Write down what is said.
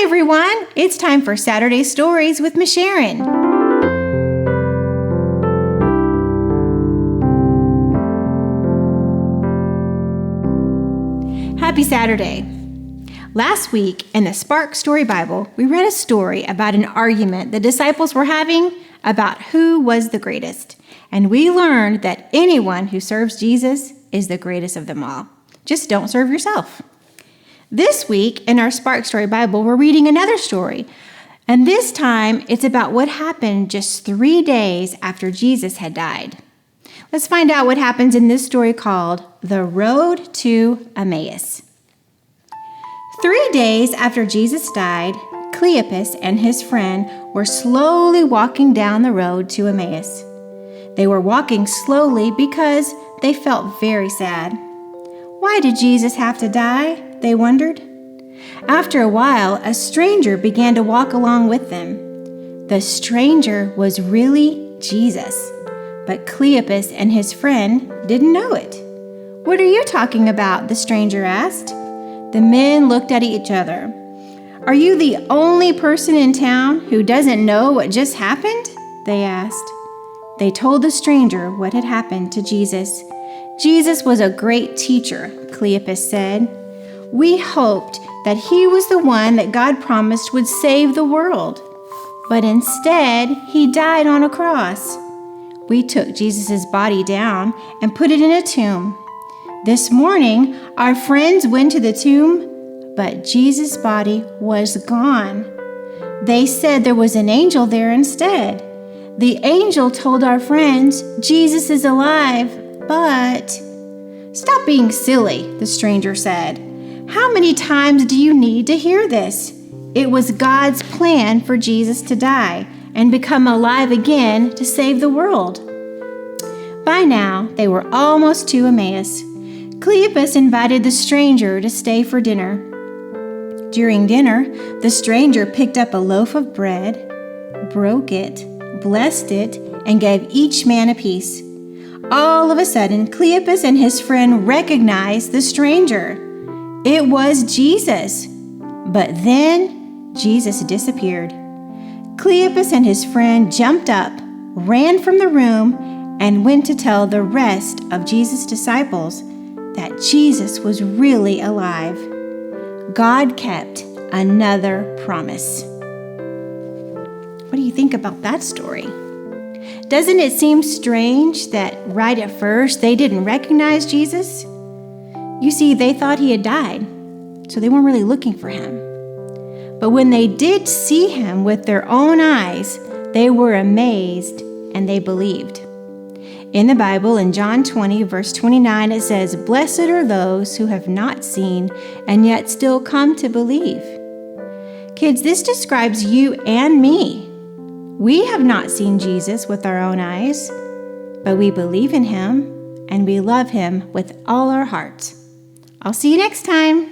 everyone, it's time for Saturday Stories with Miss Sharon. Happy Saturday. Last week in the Spark Story Bible, we read a story about an argument the disciples were having about who was the greatest. And we learned that anyone who serves Jesus is the greatest of them all. Just don't serve yourself. This week in our Spark Story Bible, we're reading another story. And this time, it's about what happened just 3 days after Jesus had died. Let's find out what happens in this story called The Road to Emmaus. 3 days after Jesus died, Cleopas and his friend were slowly walking down the road to Emmaus. They were walking slowly because they felt very sad. Why did Jesus have to die? They wondered. After a while, a stranger began to walk along with them. The stranger was really Jesus, but Cleopas and his friend didn't know it. "What are you talking about?" the stranger asked. The men looked at each other. "Are you the only person in town who doesn't know what just happened?" they asked. They told the stranger what had happened to Jesus. "Jesus was a great teacher," Cleopas said. "We hoped that he was the one that God promised would save the world. But instead, he died on a cross. We took Jesus' body down and put it in a tomb. This morning, our friends went to the tomb, but Jesus' body was gone. They said there was an angel there instead. The angel told our friends, 'Jesus is alive, but—'" "Stop being silly," the stranger said. "How many times do you need to hear this? It was God's plan for Jesus to die and become alive again to save the world." By now, they were almost to Emmaus. Cleopas invited the stranger to stay for dinner. During dinner, the stranger picked up a loaf of bread, broke it, blessed it, and gave each man a piece. All of a sudden, Cleopas and his friend recognized the stranger. It was Jesus. But then, Jesus disappeared. Cleopas and his friend jumped up, ran from the room, and went to tell the rest of Jesus' disciples that Jesus was really alive. God kept another promise. What do you think about that story? Doesn't it seem strange that right at first they didn't recognize Jesus? You see, they thought he had died, so they weren't really looking for him. But when they did see him with their own eyes, they were amazed and they believed. In the Bible, in John 20, verse 29, it says, "Blessed are those who have not seen and yet still come to believe." Kids, this describes you and me. We have not seen Jesus with our own eyes, but we believe in him and we love him with all our hearts. I'll see you next time.